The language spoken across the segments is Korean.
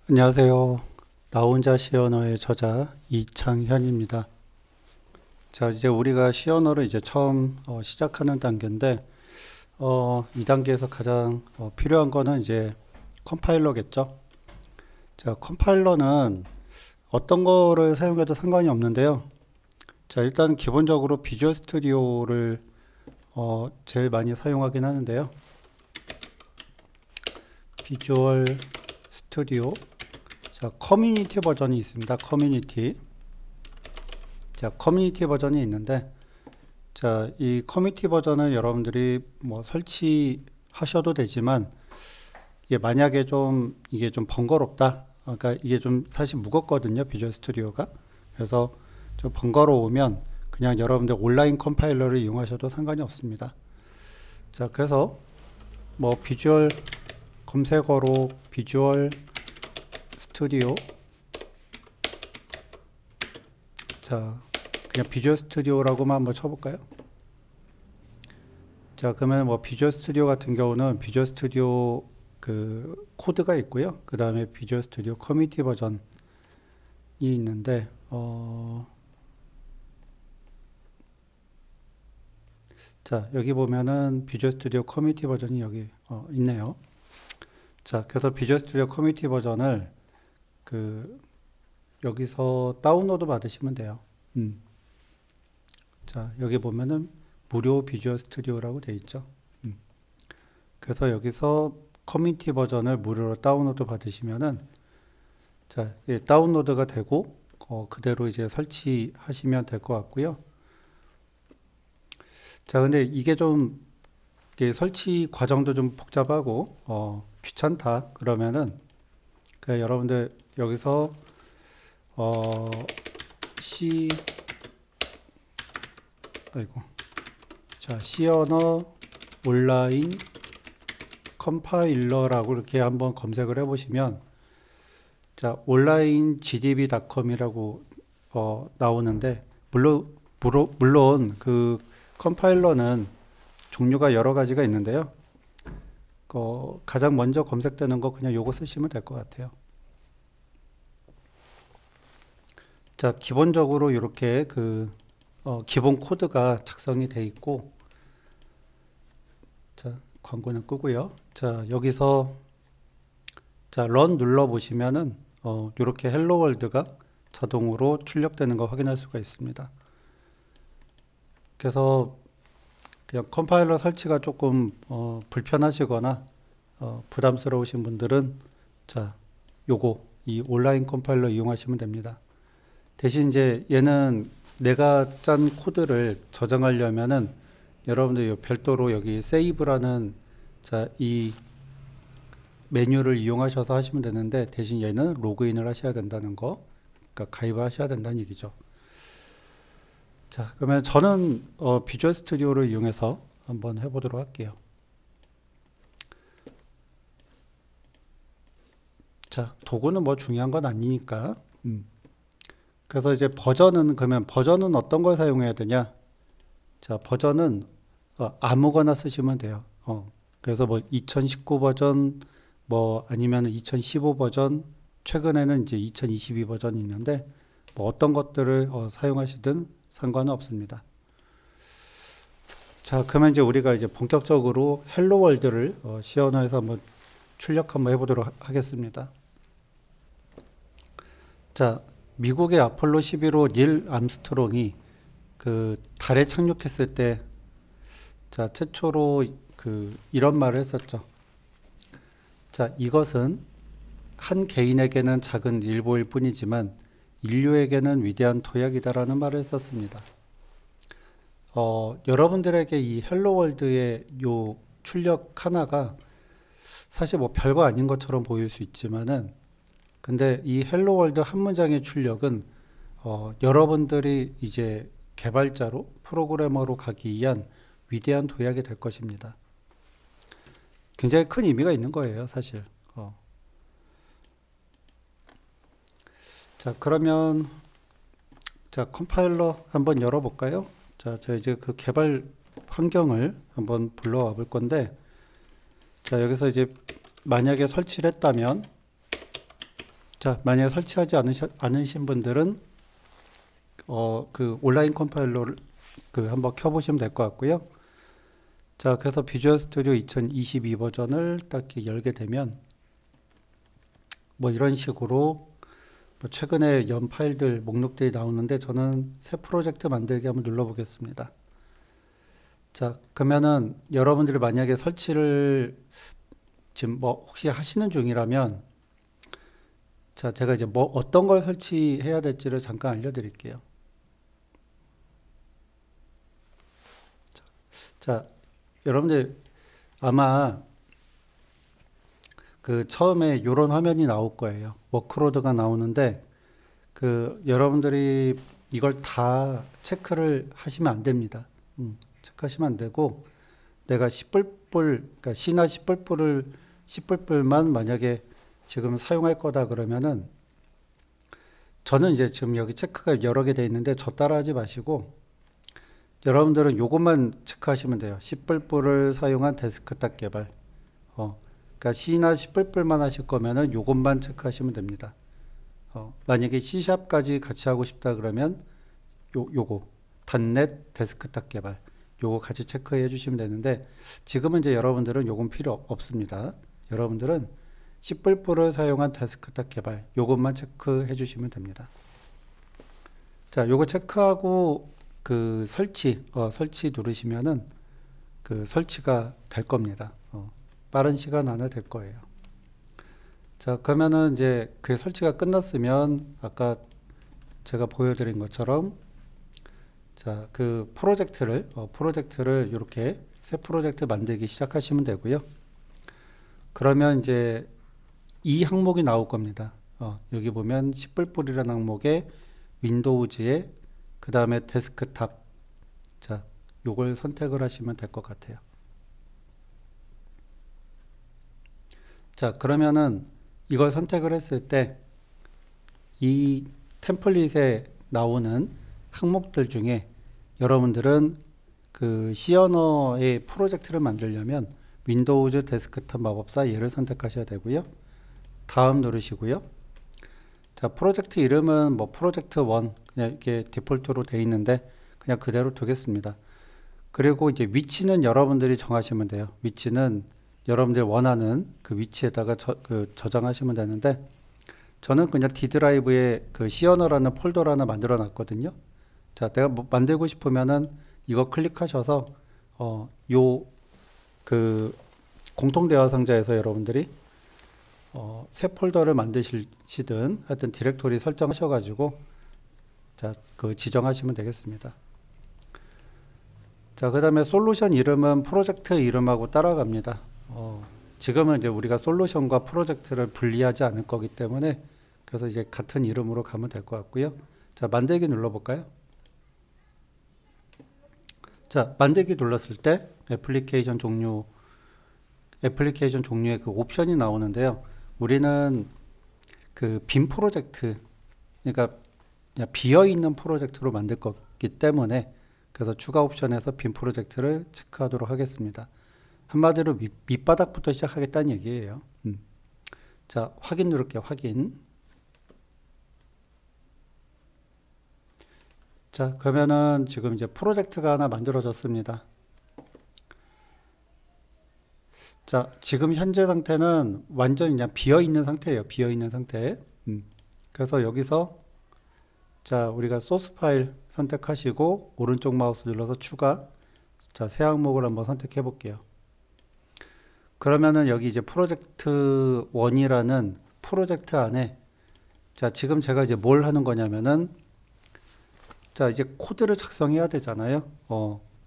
안녕하세요. 나 혼자 시언어의 저자 이창현입니다. 자, 이제 우리가 시언어를 이제 처음 시작하는 단계인데, 이 단계에서 가장 필요한 거는 이제 컴파일러겠죠. 자, 컴파일러는 어떤 거를 사용해도 상관이 없는데요. 자, 일단 기본적으로 비주얼 스튜디오를 제일 많이 사용하긴 하는데요. 비주얼 스튜디오. 자, 커뮤니티 버전이 있습니다. 커뮤니티. 자, 커뮤니티 버전이 있는데, 자, 이 커뮤니티 버전은 여러분들이 뭐 설치하셔도 되지만, 이게 만약에 이게 좀 번거롭다. 그러니까 이게 좀 사실 무겁거든요. 비주얼 스튜디오가. 그래서 좀 번거로우면 그냥 여러분들 온라인 컴파일러를 이용하셔도 상관이 없습니다. 자, 그래서 뭐 비주얼 검색어로 비주얼 스튜디오. 자, 그냥 비주얼 스튜디오라고만 한번 쳐볼까요? 자, 그러면 뭐 비주얼 스튜디오 같은 경우는 비주얼 스튜디오 그 코드가 있고요. 그 다음에 비주얼 스튜디오 커뮤니티 버전이 있는데, 자, 여기 보면은 비주얼 스튜디오 커뮤니티 버전이 여기 있네요. 자, 그래서 비주얼 스튜디오 커뮤니티 버전을 그 여기서 다운로드 받으시면 돼요. 음. 자, 여기 보면은 무료 비주얼 스튜디오라고 돼 있죠. 음. 그래서 여기서 커뮤니티 버전을 무료로 다운로드 받으시면은 자, 예, 다운로드가 되고 그대로 이제 설치하시면 될 것 같고요. 자, 근데 이게 좀 이게 설치 과정도 좀 복잡하고 귀찮다 그러면은 그냥 여러분들 여기서 어, C 아이고 자, 시언어 온라인 컴파일러라고 이렇게 한번 검색을 해보시면 자, 온라인 gdb.com이라고 나오는데 물론 그 컴파일러는 종류가 여러 가지가 있는데요. 가장 먼저 검색되는 거 그냥 요거 쓰시면 될 것 같아요. 자, 기본적으로 이렇게 기본 코드가 작성이 돼 있고, 자, 광고는 끄고요. 자, 여기서 자, 런 눌러 보시면은 이렇게 헬로 월드가 자동으로 출력되는 거 확인할 수가 있습니다. 그래서 그냥 컴파일러 설치가 조금 불편하시거나 부담스러우신 분들은 자, 요거 이 온라인 컴파일러 이용하시면 됩니다. 대신 이제 얘는 내가 짠 코드를 저장하려면은 여러분들 별도로 여기 세이브라는 자, 이 메뉴를 이용하셔서 하시면 되는데 대신 얘는 로그인을 하셔야 된다는 거, 그러니까 가입을 하셔야 된다는 얘기죠. 자, 그러면 저는 비주얼 스튜디오를 이용해서 한번 해보도록 할게요. 자, 도구는 뭐 중요한 건 아니니까. 그래서 이제 그러면 버전은 어떤 걸 사용해야 되냐? 자, 버전은 아무거나 쓰시면 돼요. 그래서 뭐 2019 버전, 뭐 아니면 2015 버전, 최근에는 이제 2022 버전이 있는데 뭐 어떤 것들을 사용하시든 상관은 없습니다. 자, 그러면 이제 우리가 이제 본격적으로 헬로 월드를 시연어에서 한번 출력 한번 해보도록 하겠습니다. 자, 미국의 아폴로 11호 닐 암스트롱이 그 달에 착륙했을 때, 자, 최초로 이런 말을 했었죠. 자, 이것은 한 개인에게는 작은 일보일 뿐이지만 인류에게는 위대한 도약이다라는 말을 했었습니다. 여러분들에게 이 헬로 월드의 요 출력 하나가 사실 뭐 별거 아닌 것처럼 보일 수 있지만은 근데 이 헬로 월드 한 문장의 출력은 여러분들이 이제 개발자로 프로그래머로 가기 위한 위대한 도약이 될 것입니다. 굉장히 큰 의미가 있는 거예요, 사실. 자, 그러면 자, 컴파일러 한번 열어볼까요? 자, 저 이제 그 개발 환경을 한번 불러와 볼 건데, 자, 여기서 이제 만약에 설치를 했다면, 자, 만약에 설치하지 않으신 분들은 그 온라인 컴파일러를 한번 켜보시면 될 것 같고요. 자, 그래서 비주얼 스튜디오 2022 버전을 딱 열게 되면 뭐 이런 식으로 뭐 최근에 연 파일들 목록들이 나오는데, 저는 새 프로젝트 만들기 한번 눌러보겠습니다. 자, 그러면은 여러분들이 만약에 설치를 지금 뭐 혹시 하시는 중이라면, 자, 제가 이제 뭐 어떤 걸 설치해야 될지를 잠깐 알려드릴게요. 자, 여러분들 아마 그 처음에 이런 화면이 나올 거예요. 워크로드가 나오는데, 그 여러분들이 이걸 다 체크를 하시면 안 됩니다. 체크하시면 안 되고, 내가 10불, 그러니까 C나 10불만 만약에 지금 사용할 거다 그러면은, 저는 이제 지금 여기 체크가 여러 개 돼 있는데 저 따라하지 마시고, 여러분들은 요것만 체크하시면 돼요. 10불을 사용한 데스크탑 개발. 그러니까 C나 10불만 하실 거면은 요것만 체크하시면 됩니다. 만약에 C샵까지 같이 하고 싶다 그러면 요거 .NET 데스크탑 개발 요거 같이 체크해 주시면 되는데, 지금은 이제 여러분들은 요건 필요 없습니다. 여러분들은 10불을 사용한 데스크탑 개발 요것만 체크해 주시면 됩니다. 자, 요거 체크하고 그 설치 누르시면은 그 설치가 될 겁니다. 빠른 시간 안에 될 거예요. 자, 그러면은 이제 그 설치가 끝났으면 아까 제가 보여드린 것처럼, 자, 그 프로젝트를 이렇게 새 프로젝트 만들기 시작하시면 되고요. 그러면 이제 이 항목이 나올 겁니다. 여기 보면 10불이라는 항목에 윈도우즈에 그 다음에 데스크탑, 자, 요걸 선택을 하시면 될 것 같아요. 자, 그러면은 이걸 선택을 했을 때 이 템플릿에 나오는 항목들 중에 여러분들은 그 C 언어의 프로젝트를 만들려면 윈도우즈 데스크탑 마법사 얘를 선택하셔야 되고요. 다음 누르시고요. 자, 프로젝트 이름은 뭐 프로젝트 1 그냥 이렇게 디폴트로 되어 있는데 그냥 그대로 두겠습니다. 그리고 이제 위치는 여러분들이 정하시면 돼요. 위치는 여러분들이 원하는 그 위치에다가 저장하시면 되는데, 저는 그냥 D 드라이브에 그 C 언어라는 폴더를 하나 만들어 놨거든요. 자, 내가 뭐 만들고 싶으면은 이거 클릭하셔서 요 그 공통 대화 상자에서 여러분들이 새 폴더를 만드시든 하여튼 디렉토리 설정하셔가지고, 자, 그 지정하시면 되겠습니다. 자, 그 다음에 솔루션 이름은 프로젝트 이름하고 따라갑니다. 지금은 이제 우리가 솔루션과 프로젝트를 분리하지 않을 거기 때문에, 그래서 이제 같은 이름으로 가면 될 것 같고요. 자, 만들기 눌러볼까요? 자, 만들기 눌렀을 때 애플리케이션 종류의 그 옵션이 나오는데요. 우리는 그 빈 프로젝트, 그러니까 그냥 비어있는 프로젝트로 만들 거기 때문에, 그래서 추가 옵션에서 빈 프로젝트를 체크하도록 하겠습니다. 한마디로 밑바닥부터 시작하겠다는 얘기예요. 자, 확인 누를게요. 확인. 자, 그러면은 지금 이제 프로젝트가 하나 만들어졌습니다. 자, 지금 현재 상태는 완전히 그냥 비어있는 상태예요. 비어있는 상태. 그래서 여기서, 자, 우리가 소스 파일 선택하시고 오른쪽 마우스 눌러서 추가. 자, 새 항목을 한번 선택해 볼게요. 그러면은 여기 이제 프로젝트 1이라는 프로젝트 안에, 자, 지금 제가 이제 뭘 하는 거냐면은, 자, 이제 코드를 작성해야 되잖아요.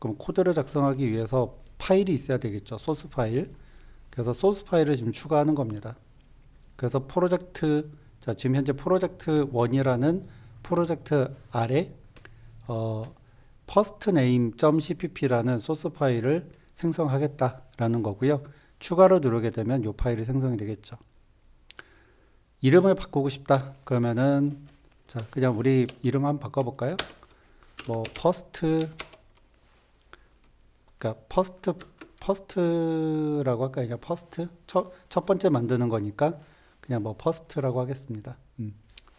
그럼 코드를 작성하기 위해서 파일이 있어야 되겠죠. 소스 파일. 그래서 소스 파일을 지금 추가하는 겁니다. 그래서 프로젝트, 자, 지금 현재 프로젝트 1이라는 프로젝트 아래 firstname.cpp라는 소스 파일을 생성하겠다라는 거고요. 추가로 누르게 되면 이 파일이 생성이 되겠죠. 이름을 바꾸고 싶다 그러면은, 자, 그냥 우리 이름 한번 바꿔볼까요? 뭐 그러니까 퍼스트라고 할까요? 그냥 퍼스트 첫 번째 만드는 거니까 그냥 뭐 퍼스트라고 하겠습니다.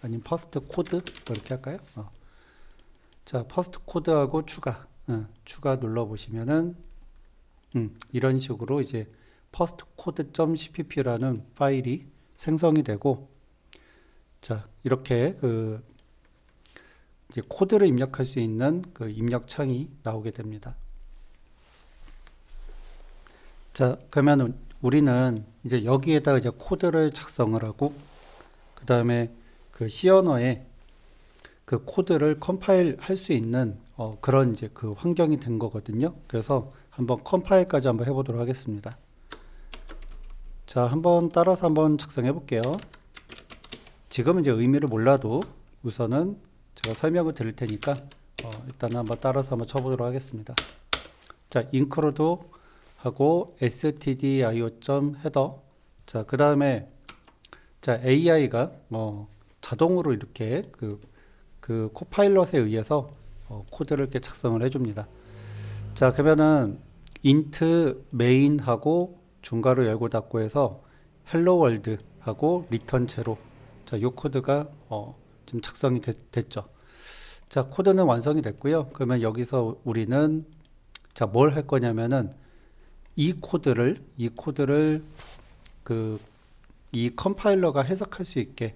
아니면 퍼스트 코드 뭐 이렇게 할까요? 자, 퍼스트 코드하고 추가 추가 눌러 보시면은 이런 식으로 이제 퍼스트 코드.cpp라는 파일이 생성이 되고, 자, 이렇게 그 이제 코드를 입력할 수 있는 그 입력 창이 나오게 됩니다. 자, 그러면 우리는 이제 여기에다 이제 코드를 작성을 하고, 그 다음에 그 C 언어에 그 코드를 컴파일 할 수 있는 그런 이제 그 환경이 된 거거든요. 그래서 한번 컴파일까지 한번 해보도록 하겠습니다. 자, 한번 따라서 한번 작성해 볼게요. 지금은 이제 의미를 몰라도 우선은 제가 설명을 드릴 테니까 일단 한번 따라서 한번 쳐보도록 하겠습니다. 자, include 하고 stdio.header. 자, 그 다음에 자, AI가 자동으로 이렇게 그 코파일럿에 의해서 코드를 이렇게 작성을 해줍니다. 자, 그러면은 int main 하고 중괄호 열고 닫고 해서 hello world 하고 return 0. 자, 요 코드가 지금 작성이 됐죠. 자, 코드는 완성이 됐고요. 그러면 여기서 우리는 자, 뭘 할 거냐면은 이 코드를 이 컴파일러가 해석할 수 있게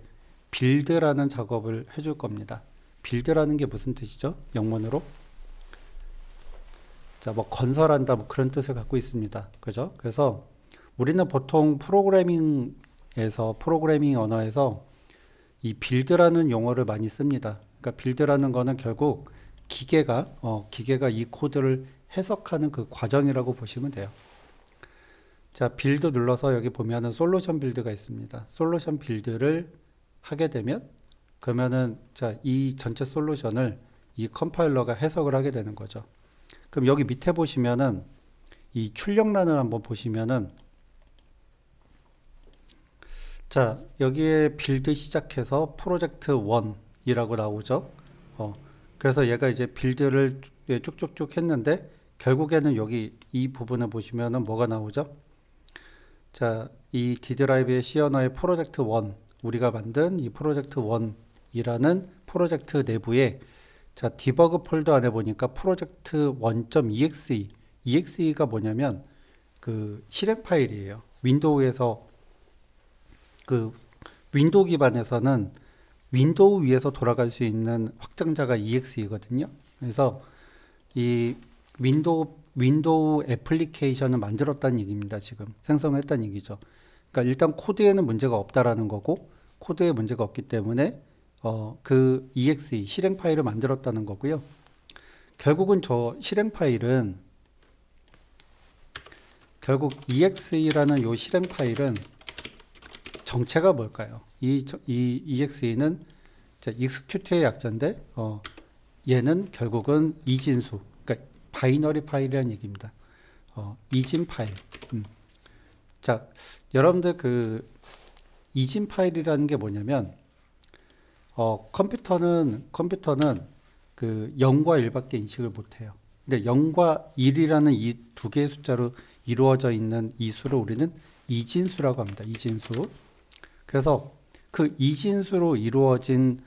빌드라는 작업을 해줄 겁니다. 빌드라는 게 무슨 뜻이죠? 영문으로? 자, 뭐 건설한다 뭐 그런 뜻을 갖고 있습니다. 그죠? 그래서 우리는 보통 프로그래밍 언어에서 이 빌드라는 용어를 많이 씁니다. 그러니까 빌드라는 거는 결국 기계가 이 코드를 해석하는 그 과정이라고 보시면 돼요. 자, 빌드 눌러서 여기 보면은 솔루션 빌드가 있습니다. 솔루션 빌드를 하게 되면 그러면은 자, 이 전체 솔루션을 이 컴파일러가 해석을 하게 되는 거죠. 그럼 여기 밑에 보시면은 이 출력란을 한번 보시면은 자, 여기에 빌드 시작해서 프로젝트 1이라고 나오죠. 그래서 얘가 이제 빌드를 쭉쭉쭉 했는데 결국에는 여기 이 부분을 보시면은 뭐가 나오죠? 자, 이 D드라이브의 C 언어의 프로젝트 1, 우리가 만든 이 프로젝트 1이라는 프로젝트 내부에 자, 디버그 폴더 안에 보니까 프로젝트 1.exe 가 뭐냐면 그 실행 파일이에요. 윈도우에서 그 윈도우 기반에서는 윈도우 위에서 돌아갈 수 있는 확장자가 exe거든요. 그래서 이 윈도우 애플리케이션을 만들었다는 얘기입니다. 지금 생성했다는 얘기죠. 그러니까 일단 코드에는 문제가 없다라는 거고, 코드에 문제가 없기 때문에 그 exe 실행 파일을 만들었다는 거고요. 결국은 저 실행 파일은 결국 exe라는 요 실행 파일은 정체가 뭘까요? 이 exe는 execute의 약자인데 얘는 결국은 이진수, 그러니까 바이너리 파일이라는 얘기입니다. 이진 파일. 자, 여러분들 그 이진 파일이라는 게 뭐냐면 컴퓨터는 그 0과 1밖에 인식을 못해요. 근데 0과 1이라는 이 두 개의 숫자로 이루어져 있는 이 수를 우리는 이진수라고 합니다. 이진수. 그래서 그 이진수로 이루어진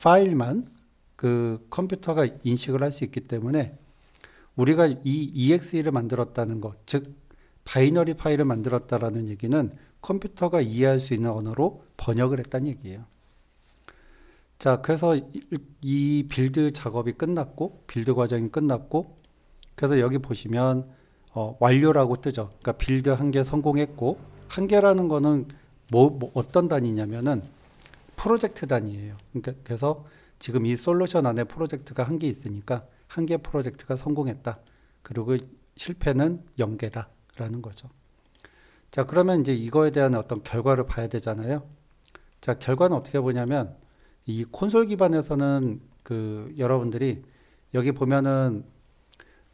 파일만 그 컴퓨터가 인식을 할 수 있기 때문에 우리가 이 exe를 만들었다는 것, 즉 바이너리 파일을 만들었다라는 얘기는 컴퓨터가 이해할 수 있는 언어로 번역을 했다는 얘기예요. 자, 그래서 이 빌드 작업이 끝났고, 빌드 과정이 끝났고, 그래서 여기 보시면 완료라고 뜨죠. 그러니까 빌드 한 개 성공했고, 한 개라는 거는 뭐 어떤 단위냐면은 프로젝트 단위예요. 그러니까 그래서 지금 이 솔루션 안에 프로젝트가 한 개 있으니까 한 개 프로젝트가 성공했다. 그리고 실패는 0개다라는 거죠. 자, 그러면 이제 이거에 대한 어떤 결과를 봐야 되잖아요. 자, 결과는 어떻게 보냐면 이 콘솔 기반에서는 그 여러분들이 여기 보면은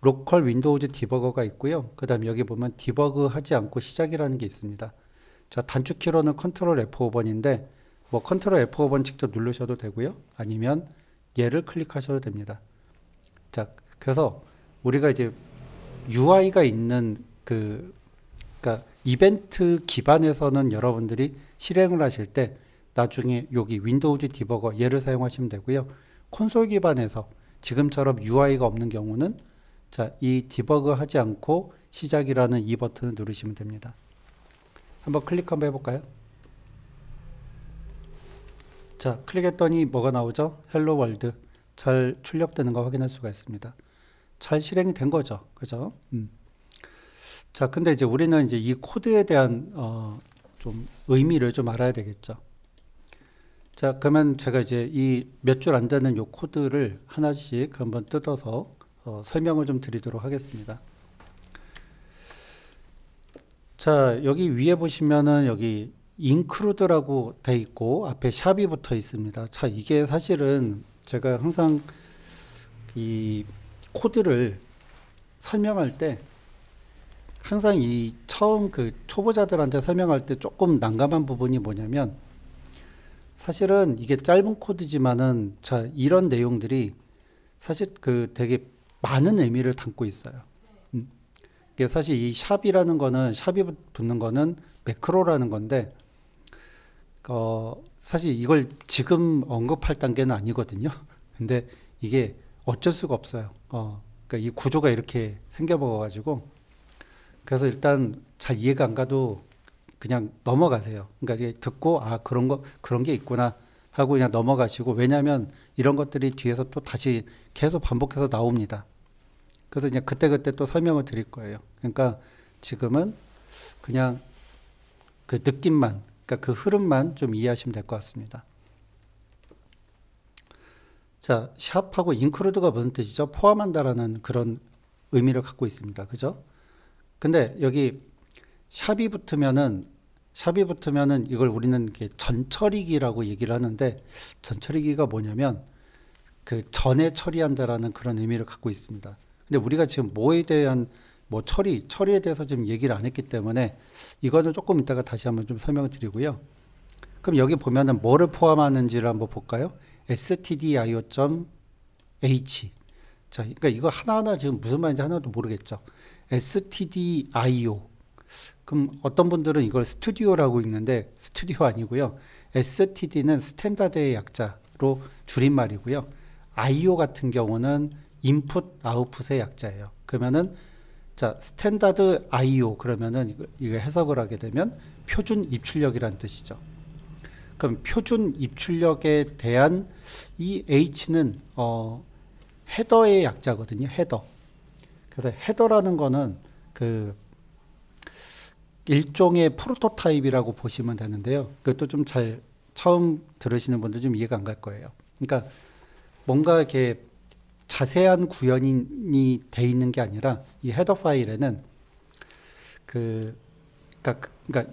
로컬 윈도우즈 디버거가 있고요. 그 다음에 여기 보면 디버그 하지 않고 시작이라는 게 있습니다. 자, 단축 키로는 컨트롤 F5번인데 뭐 컨트롤 F5번 직접 누르셔도 되고요. 아니면 얘를 클릭하셔도 됩니다. 자, 그래서 우리가 이제 UI가 있는 그러니까 이벤트 기반에서는 여러분들이 실행을 하실 때 나중에 여기 윈도우즈 디버거 얘를 사용하시면 되고요. 콘솔 기반에서 지금처럼 UI가 없는 경우는 자, 이 디버그 하지 않고 시작이라는 이 버튼을 누르시면 됩니다. 한번 클릭 한번 해볼까요? 자, 클릭했더니 뭐가 나오죠? 헬로 월드. 잘 출력되는 거 확인할 수가 있습니다. 잘 실행이 된 거죠. 그죠? 자, 근데 이제 우리는 이제 이 코드에 대한 좀 의미를 좀 알아야 되겠죠. 자, 그러면 제가 이제 이 몇 줄 안 되는 요 코드를 하나씩 한번 뜯어서 설명을 좀 드리도록 하겠습니다. 자, 여기 위에 보시면은 여기 include라고 돼 있고 앞에 샵이 붙어 있습니다. 자, 이게 사실은 제가 항상 이 코드를 설명할 때 항상 이 처음 그 초보자들한테 설명할 때 조금 난감한 부분이 뭐냐면 사실은 이게 짧은 코드지만은 자, 이런 내용들이 사실 그 되게 많은 의미를 담고 있어요. 이게 사실 이 샵이라는 거는 샵이 붙는 거는 매크로라는 건데 사실 이걸 지금 언급할 단계는 아니거든요. 근데 이게 어쩔 수가 없어요. 그러니까 이 구조가 이렇게 생겨먹어가지고 그래서 일단 잘 이해가 안 가도 그냥 넘어가세요. 그러니까 이게 듣고 아 그런 게 있구나 하고 그냥 넘어가시고 왜냐하면 이런 것들이 뒤에서 또 다시 계속 반복해서 나옵니다. 그래서 이제 그때그때 또 설명을 드릴 거예요. 그러니까 지금은 그냥 그 느낌만, 그러니까 그 흐름만 좀 이해하시면 될 것 같습니다. 자, 샵하고 include가 무슨 뜻이죠? 포함한다라는 그런 의미를 갖고 있습니다. 그죠? 근데 여기 샵이 붙으면은 이걸 우리는 이렇게 전처리기라고 얘기를 하는데 전처리기가 뭐냐면 그 전에 처리한다라는 그런 의미를 갖고 있습니다. 근데 우리가 지금 뭐에 대한 뭐 처리에 대해서 지금 얘기를 안 했기 때문에 이거는 조금 이따가 다시 한번 좀 설명을 드리고요. 그럼 여기 보면은 뭐를 포함하는지를 한번 볼까요? stdio.h. 자, 그러니까 이거 하나하나 지금 무슨 말인지 하나도 모르겠죠. stdio. 그럼 어떤 분들은 이걸 스튜디오라고 읽는데 스튜디오 아니고요. std는 스탠다드의 약자로 줄임말이고요. io 같은 경우는 인풋 아웃풋의 약자예요. 그러면은 자, 스탠다드 IO 그러면은 이거 해석을 하게 되면 표준 입출력이라는 뜻이죠. 그럼 표준 입출력에 대한 이 H는 헤더의 약자거든요. 헤더. 그래서 헤더라는 거는 그 일종의 프로토타입이라고 보시면 되는데요. 그것도 좀 잘 처음 들으시는 분들 좀 이해가 안 갈 거예요. 그러니까 뭔가 이렇게 자세한 구현이 돼 있는 게 아니라 이 헤더 파일에는 그러니까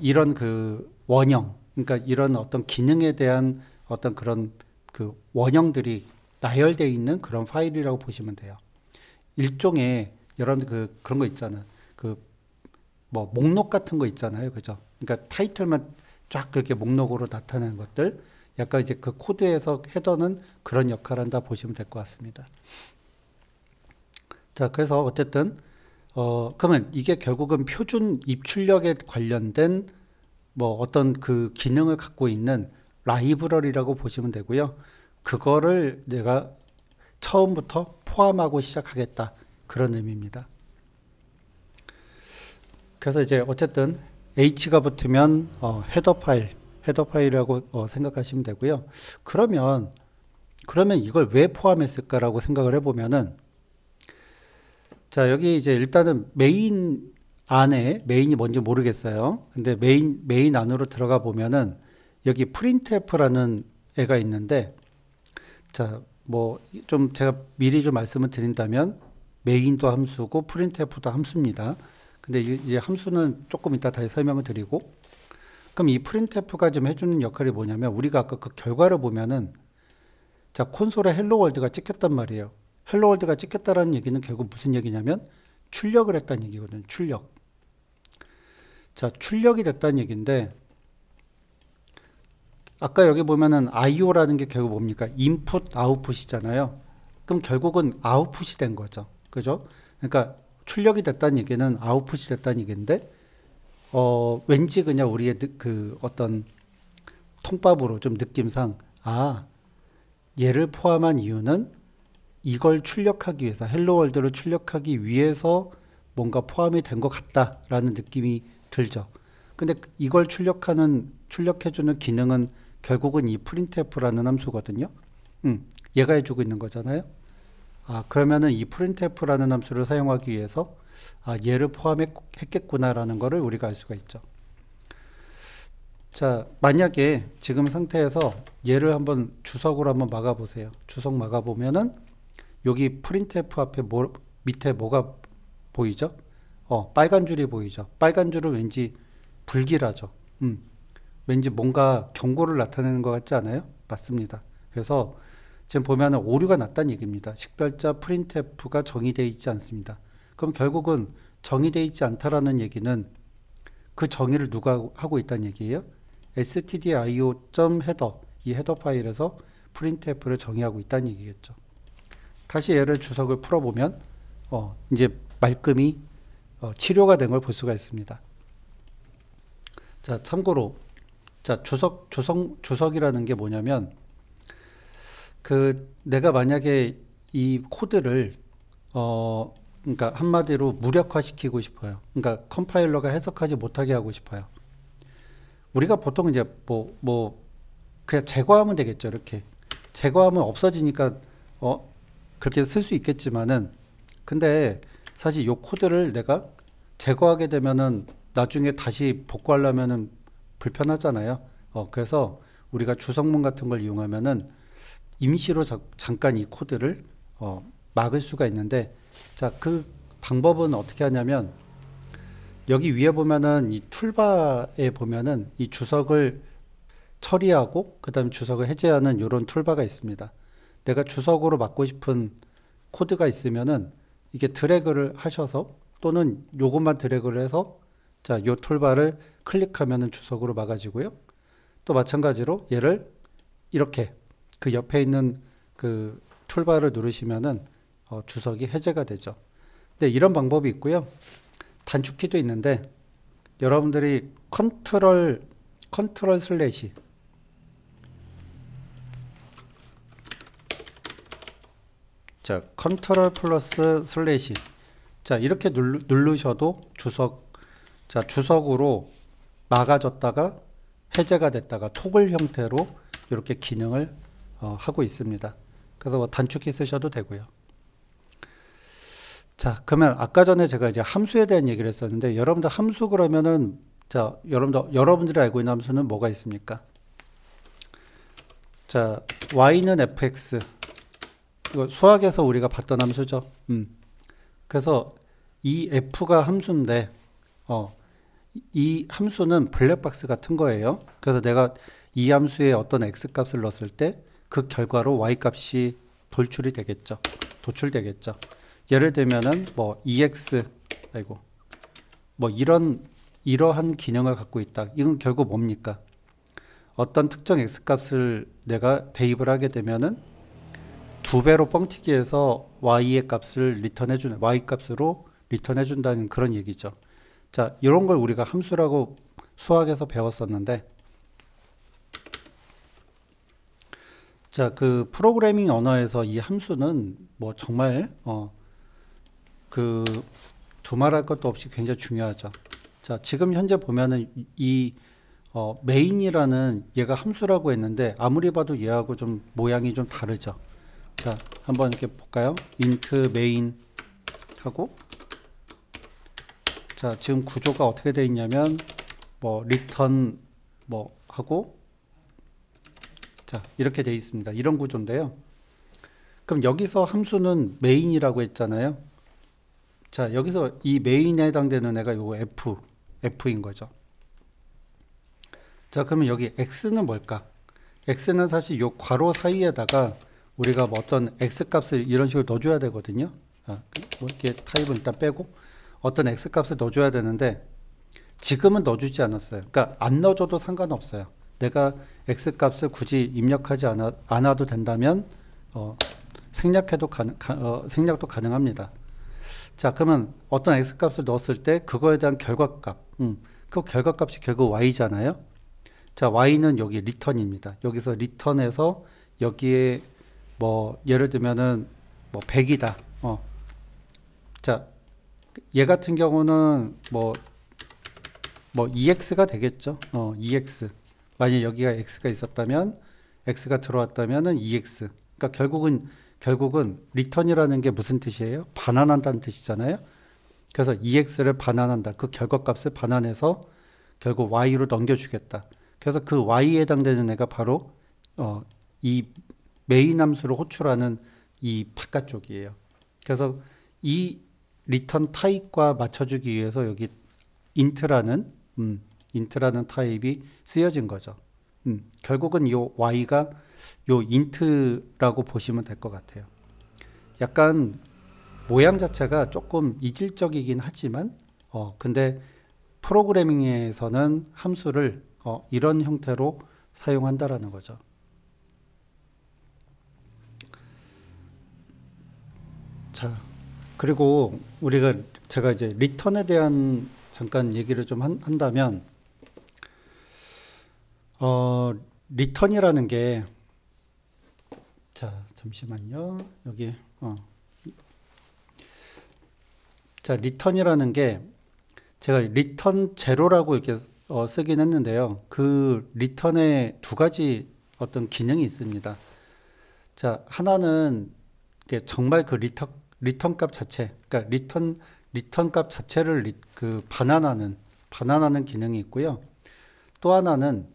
이런 그 원형, 그러니까 이런 어떤 기능에 대한 어떤 그런 그 원형들이 나열되어 있는 그런 파일이라고 보시면 돼요. 일종의 이런 그런 거 있잖아요. 그 뭐 목록 같은 거 있잖아요, 그죠? 그러니까 타이틀만 쫙 그렇게 목록으로 나타내는 것들. 약간 이제 그 코드에서 헤더는 그런 역할을 한다 보시면 될 것 같습니다. 자, 그래서 어쨌든 그러면 이게 결국은 표준 입출력에 관련된 뭐 어떤 그 기능을 갖고 있는 라이브러리라고 보시면 되고요. 그거를 내가 처음부터 포함하고 시작하겠다 그런 의미입니다. 그래서 이제 어쨌든 H가 붙으면 헤더 파일이라고 생각하시면 되고요. 그러면 이걸 왜 포함했을까라고 생각을 해보면은 자, 여기 이제 일단은 메인 안에 메인이 뭔지 모르겠어요. 근데 메인 안으로 들어가 보면은 여기 printf라는 애가 있는데 자, 뭐 좀 제가 미리 좀 말씀을 드린다면 메인도 함수고 printf도 함수입니다. 근데 이제 함수는 조금 이따 다시 설명을 드리고 그럼 이 printf가 좀 해주는 역할이 뭐냐면 우리가 아까 그 결과를 보면은 자, 콘솔에 헬로 월드가 찍혔단 말이에요. 헬로 월드가 찍혔다라는 얘기는 결국 무슨 얘기냐면 출력을 했다는 얘기거든요. 출력. 자, 출력이 됐다는 얘기인데 아까 여기 보면은 IO라는 게 결국 뭡니까? 인풋 아웃풋이잖아요. 그럼 결국은 아웃풋이 된 거죠. 그죠? 그러니까 출력이 됐다는 얘기는 아웃풋이 됐다는 얘기인데 왠지 그냥 우리의 그 어떤 통밥으로 좀 느낌상 얘를 포함한 이유는 이걸 출력하기 위해서 헬로 월드를 출력하기 위해서 뭔가 포함이 된 것 같다라는 느낌이 들죠. 근데 이걸 출력해주는 기능은 결국은 이 printf라는 함수거든요. 얘가 해주고 있는 거잖아요. 그러면은 이 printf라는 함수를 사용하기 위해서 얘를 포함했겠구나라는 거를 우리가 알 수가 있죠. 자, 만약에 지금 상태에서 얘를 한번 주석으로 한번 막아보세요. 주석 막아보면은 여기 printf 앞에 밑에 뭐가 보이죠? 빨간 줄이 보이죠? 빨간 줄은 왠지 불길하죠. 왠지 뭔가 경고를 나타내는 것 같지 않아요? 맞습니다. 그래서 지금 보면은 오류가 났다는 얘기입니다. 식별자 printf가 정의되어 있지 않습니다. 그럼 결국은 정의되어 있지 않다라는 얘기는 그 정의를 누가 하고 있다는 얘기예요? stdio.header 이 헤더 파일에서 printf를 정의하고 있다는 얘기겠죠. 다시 얘를 주석을 풀어보면 이제 말끔히 치료가 된 걸 볼 수가 있습니다. 자, 참고로 자, 주석이라는 게 뭐냐면 내가 만약에 이 코드를 그러니까 한마디로 무력화시키고 싶어요. 그러니까 컴파일러가 해석하지 못하게 하고 싶어요. 우리가 보통 이제 그냥 제거하면 되겠죠. 이렇게 제거하면 없어지니까 그렇게 쓸 수 있겠지만은 근데 사실 이 코드를 내가 제거하게 되면은 나중에 다시 복구하려면은 불편하잖아요. 그래서 우리가 주석문 같은 걸 이용하면은 임시로 잠깐 이 코드를 막을 수가 있는데, 자, 그 방법은 어떻게 하냐면 여기 위에 보면은 이 툴바에 보면은 이 주석을 처리하고 그 다음에 주석을 해제하는 이런 툴바가 있습니다. 내가 주석으로 막고 싶은 코드가 있으면은 이게 드래그를 하셔서 또는 요것만 드래그를 해서 자, 요 툴바를 클릭하면은 주석으로 막아지고요. 또 마찬가지로 얘를 이렇게 그 옆에 있는 그 툴바를 누르시면은 주석이 해제가 되죠. 네, 이런 방법이 있고요. 단축키도 있는데 여러분들이 컨트롤 슬래시 자, 컨트롤 플러스 슬래시 자, 이렇게 누르셔도 주석으로 막아졌다가 해제가 됐다가 토글 형태로 이렇게 기능을 하고 있습니다. 그래서 뭐 단축키 쓰셔도 되고요. 자, 그러면 아까 전에 제가 이제 함수에 대한 얘기를 했었는데 여러분들 함수 그러면은 자, 여러분들이 알고 있는 함수는 뭐가 있습니까? 자, y는 fx 이거 수학에서 우리가 봤던 함수죠. 그래서 이 f가 함수인데 이 함수는 블랙박스 같은 거예요. 그래서 내가 이 함수에 어떤 x값을 넣었을 때 그 결과로 y값이 도출되겠죠. 예를 들면은 뭐 ex 뭐 이러한 기능을 갖고 있다. 이건 결국 뭡니까? 어떤 특정 x값을 내가 대입을 하게 되면은 2배로 뻥튀기해서 y의 값을 y값으로 리턴해 준다는 그런 얘기죠. 자, 이런 걸 우리가 함수라고 수학에서 배웠었는데, 자, 그 프로그래밍 언어에서 이 함수는 뭐 정말 두말할 것도 없이 굉장히 중요하죠. 자, 지금 현재 보면은 이 메인이라는 얘가 함수라고 했는데 아무리 봐도 얘하고 좀 모양이 좀 다르죠. 자, 한번 이렇게 볼까요? int main 하고 자, 지금 구조가 어떻게 되어 있냐면 뭐 return 뭐 하고 자, 이렇게 되어 있습니다. 이런 구조인데요. 그럼 여기서 함수는 main이라고 했잖아요. 자, 여기서 이 main에 해당되는 애가 요거 f인 거죠. 자, 그러면 여기 x는 뭘까? x는 사실 요 괄호 사이에다가 우리가 뭐 어떤 x값을 이런 식으로 넣어줘야 되거든요. 뭐 이렇게 타입은 일단 빼고 어떤 x값을 넣어줘야 되는데 지금은 넣어주지 않았어요. 그러니까 안 넣어줘도 상관없어요. 내가 x값을 굳이 입력하지 않아도 된다면 생략도 가능합니다. 자, 그러면 어떤 x값을 넣었을 때 그거에 대한 결과값 그 결과값이 결국 y잖아요. 자, y는 여기 리턴입니다. 여기서 리턴해서 여기에 뭐 예를 들면은 뭐 100이다. 자, 얘 같은 경우는 뭐 2x가 되겠죠. 2x. 만약 여기가 x가 있었다면 x가 들어왔다면은 2x. 그러니까 결국은 리턴이라는 게 무슨 뜻이에요? 반환한다는 뜻이잖아요. 그래서 2x를 반환한다. 그 결과값을 반환해서 결국 y로 넘겨주겠다. 그래서 그 y에 해당되는 애가 바로 이 메인 함수를 호출하는 이 바깥쪽이에요. 그래서 이 리턴 타입과 맞춰주기 위해서 여기 인트라는 타입이 쓰여진 거죠. 결국은 이 y가 요 인트라고 보시면 될 것 같아요. 약간 모양 자체가 조금 이질적이긴 하지만 근데 프로그래밍에서는 함수를 이런 형태로 사용한다라는 거죠. 자, 그리고 제가 이제 리턴에 대한 잠깐 얘기를 좀 한다면 리턴이라는 게 자, 잠시만요. 여기 자, 리턴이라는 게 제가 리턴 제로라고 이렇게 쓰긴 했는데요. 그 리턴에 두 가지 어떤 기능이 있습니다. 자, 하나는 이게 정말 그 리턴 값 자체, 그러니까 리턴 값 자체를 반환하는 기능이 있고요. 또 하나는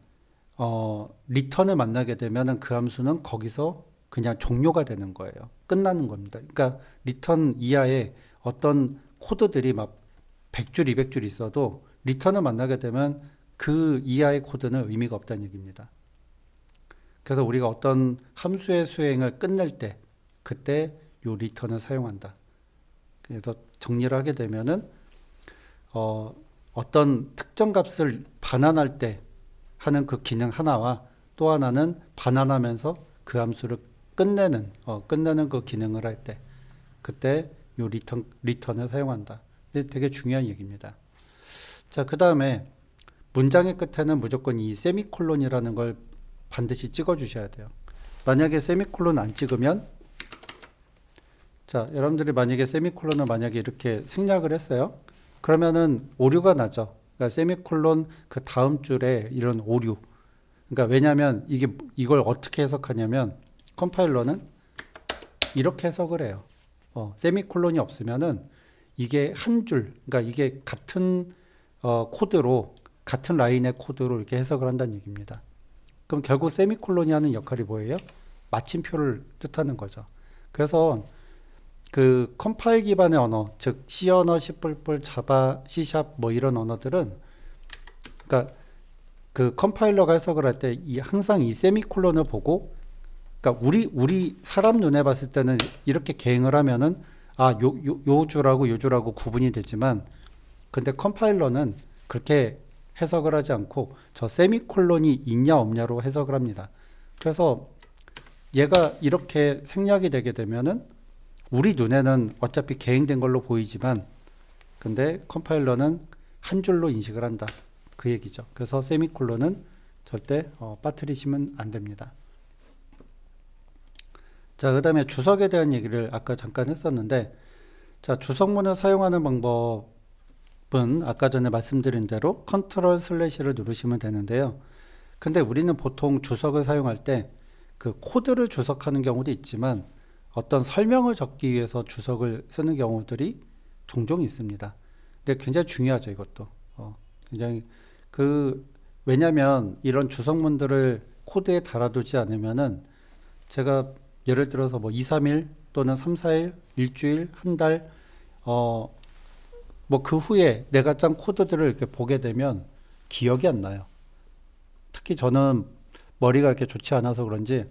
리턴을 만나게 되면은 그 함수는 거기서 그냥 종료가 되는 거예요. 끝나는 겁니다. 그러니까 리턴 이하에 어떤 코드들이 막 100줄, 200줄 있어도 리턴을 만나게 되면 그 이하의 코드는 의미가 없다는 얘기입니다. 그래서 우리가 어떤 함수의 수행을 끝낼 때 그때 요 리턴을 사용한다. 그래서 정리를 하게 되면은 어떤 특정 값을 반환할 때 하는 그 기능 하나와 또 하나는 반환하면서 그 함수를 끝내는 그 기능을 할 때 그때 요 리턴을 사용한다. 근데 되게 중요한 얘기입니다. 자, 그 다음에 문장의 끝에는 무조건 이 세미콜론이라는 걸 반드시 찍어 주셔야 돼요. 만약에 세미콜론 안 찍으면 자, 여러분들이 만약에 세미콜론을 만약에 이렇게 생략을 했어요. 그러면은 오류가 나죠. 그러니까 세미콜론 그 다음 줄에 이런 오류. 그러니까 왜냐하면 이걸 어떻게 해석하냐면 컴파일러는 이렇게 해석을 해요. 세미콜론이 없으면은 이게 한 줄, 그러니까 이게 같은 코드로 같은 라인의 코드로 이렇게 해석을 한다는 얘기입니다. 그럼 결국 세미콜론이 하는 역할이 뭐예요? 마침표를 뜻하는 거죠. 그래서 그 컴파일 기반의 언어, 즉 C 언어, C++, 자바, C# 뭐 이런 언어들은 그러니까 그 컴파일러가 해석을 할 때 항상 이 세미콜론을 보고 그러니까 우리 사람 눈에 봤을 때는 이렇게 개행을 하면은 요 줄하고 요 줄하고 구분이 되지만 근데 컴파일러는 그렇게 해석을 하지 않고 저 세미콜론이 있냐 없냐로 해석을 합니다. 그래서 얘가 이렇게 생략이 되게 되면은 우리 눈에는 어차피 개행된 걸로 보이지만 근데 컴파일러는 한 줄로 인식을 한다. 그 얘기죠. 그래서 세미콜론은 절대 빠뜨리시면 안 됩니다. 자, 그 다음에 주석에 대한 얘기를 아까 잠깐 했었는데 자, 주석문을 사용하는 방법은 아까 전에 말씀드린 대로 컨트롤 슬래시를 누르시면 되는데요. 근데 우리는 보통 주석을 사용할 때 그 코드를 주석하는 경우도 있지만 어떤 설명을 적기 위해서 주석을 쓰는 경우들이 종종 있습니다. 근데 굉장히 중요하죠, 이것도. 굉장히 왜냐면 이런 주석문들을 코드에 달아두지 않으면은 제가 예를 들어서 뭐 2, 3일 또는 3, 4일, 일주일, 한 달, 뭐 그 후에 내가 짠 코드들을 이렇게 보게 되면 기억이 안 나요. 특히 저는 머리가 이렇게 좋지 않아서 그런지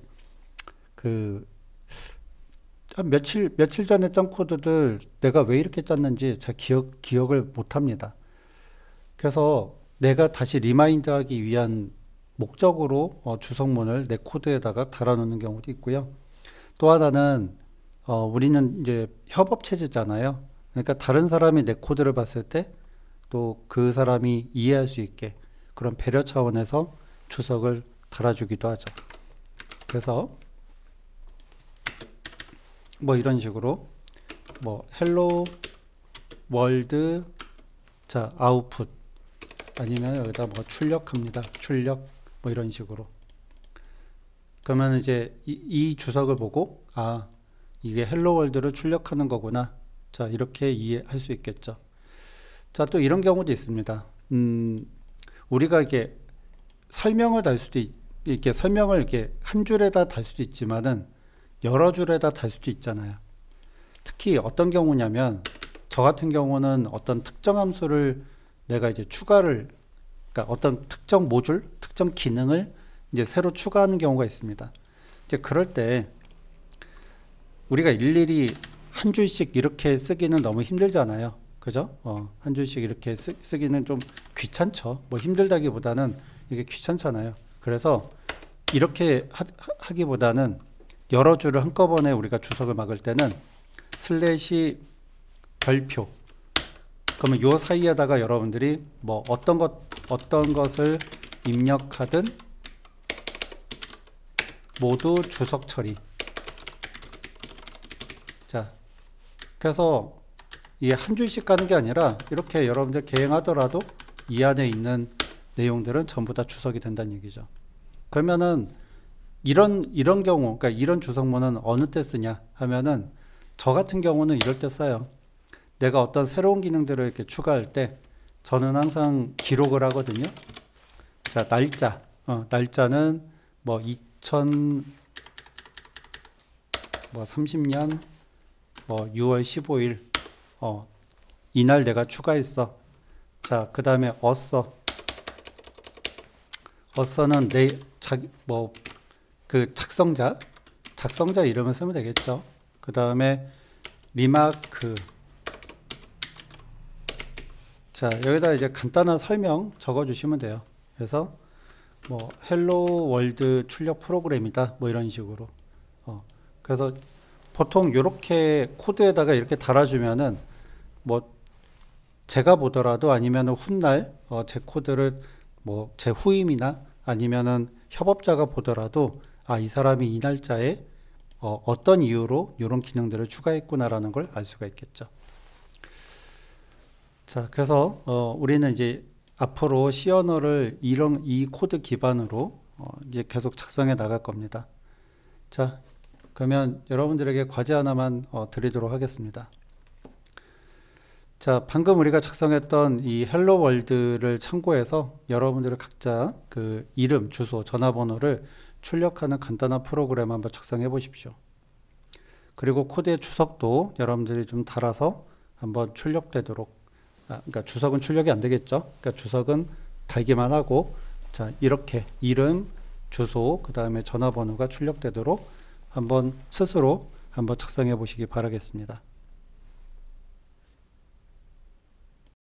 한 며칠 전에 짠 코드들 내가 왜 이렇게 짰는지 잘 기억을 못 합니다. 그래서 내가 다시 리마인드하기 위한 목적으로 주석문을 내 코드에다가 달아놓는 경우도 있고요. 또 하나는 우리는 이제 협업 체제잖아요. 그러니까 다른 사람이 내 코드를 봤을 때 또 그 사람이 이해할 수 있게 그런 배려 차원에서 주석을 달아주기도 하죠. 그래서 뭐 이런 식으로 뭐 헬로 월드 자 아웃풋 아니면 여기다 뭐 출력합니다. 출력 뭐 이런 식으로. 그러면 이제 이 주석을 보고 아 이게 헬로 월드를 출력하는 거구나. 자 이렇게 이해할 수 있겠죠. 자 또 이런 경우도 있습니다. 우리가 이게 설명을 달 수도 이렇게 설명을 이렇게 한 줄에다 달 수도 있지만은 여러 줄에다 달 수도 있잖아요. 특히 어떤 경우냐면 저 같은 경우는 어떤 특정 함수를 내가 이제 추가를 그러니까 어떤 특정 모듈, 특정 기능을 이제 새로 추가하는 경우가 있습니다. 이제 그럴 때 우리가 일일이 한 줄씩 이렇게 쓰기는 너무 힘들잖아요. 그죠? 한 줄씩 이렇게 쓰기는 좀 귀찮죠. 뭐 힘들다기보다는 이게 귀찮잖아요. 그래서 이렇게 하기보다는 여러 줄을 한꺼번에 우리가 주석을 막을 때는 슬래시 별표 그러면 요 사이에다가 여러분들이 뭐 어떤 것을 입력하든 모두 주석 처리. 자, 그래서 이 한 줄씩 가는 게 아니라 이렇게 여러분들 개행하더라도 이 안에 있는 내용들은 전부 다 주석이 된다는 얘기죠. 그러면은 이런 경우, 그러니까 이런 주석문은 어느 때 쓰냐 하면은 저 같은 경우는 이럴 때 써요. 내가 어떤 새로운 기능들을 이렇게 추가할 때 저는 항상 기록을 하거든요. 자, 날짜. 날짜는 뭐 2030년 뭐 6월 15일 이날 내가 추가했어. 자, 그 다음에 어서는 내 자기 그 작성자 이름을 쓰면 되겠죠. 그 다음에 리마크. 자, 여기다 이제 간단한 설명 적어 주시면 돼요. 그래서 뭐 헬로 월드 출력 프로그램이다 뭐 이런 식으로. 그래서 보통 이렇게 코드에다가 이렇게 달아주면은 뭐 제가 보더라도 아니면은 훗날 제 코드를 뭐 제 후임이나 아니면은 협업자가 보더라도 아, 이 사람이 이 날짜에 어떤 이유로 이런 기능들을 추가했구나라는 걸 알 수가 있겠죠. 자, 그래서 우리는 이제 앞으로 C 언어를 이 코드 기반으로 이제 계속 작성해 나갈 겁니다. 자, 그러면 여러분들에게 과제 하나만 드리도록 하겠습니다. 자, 방금 우리가 작성했던 이 헬로 월드를 참고해서 여러분들의 각자 그 이름, 주소, 전화번호를 출력하는 간단한 프로그램 한번 작성해 보십시오. 그리고 코드의 주석도 여러분들이 좀 달아서 한번 출력되도록 그러니까 주석은 출력이 안 되겠죠. 그러니까 주석은 달기만 하고 자, 이렇게 이름, 주소, 그 다음에 전화번호가 출력되도록 한번 스스로 한번 작성해 보시기 바라겠습니다.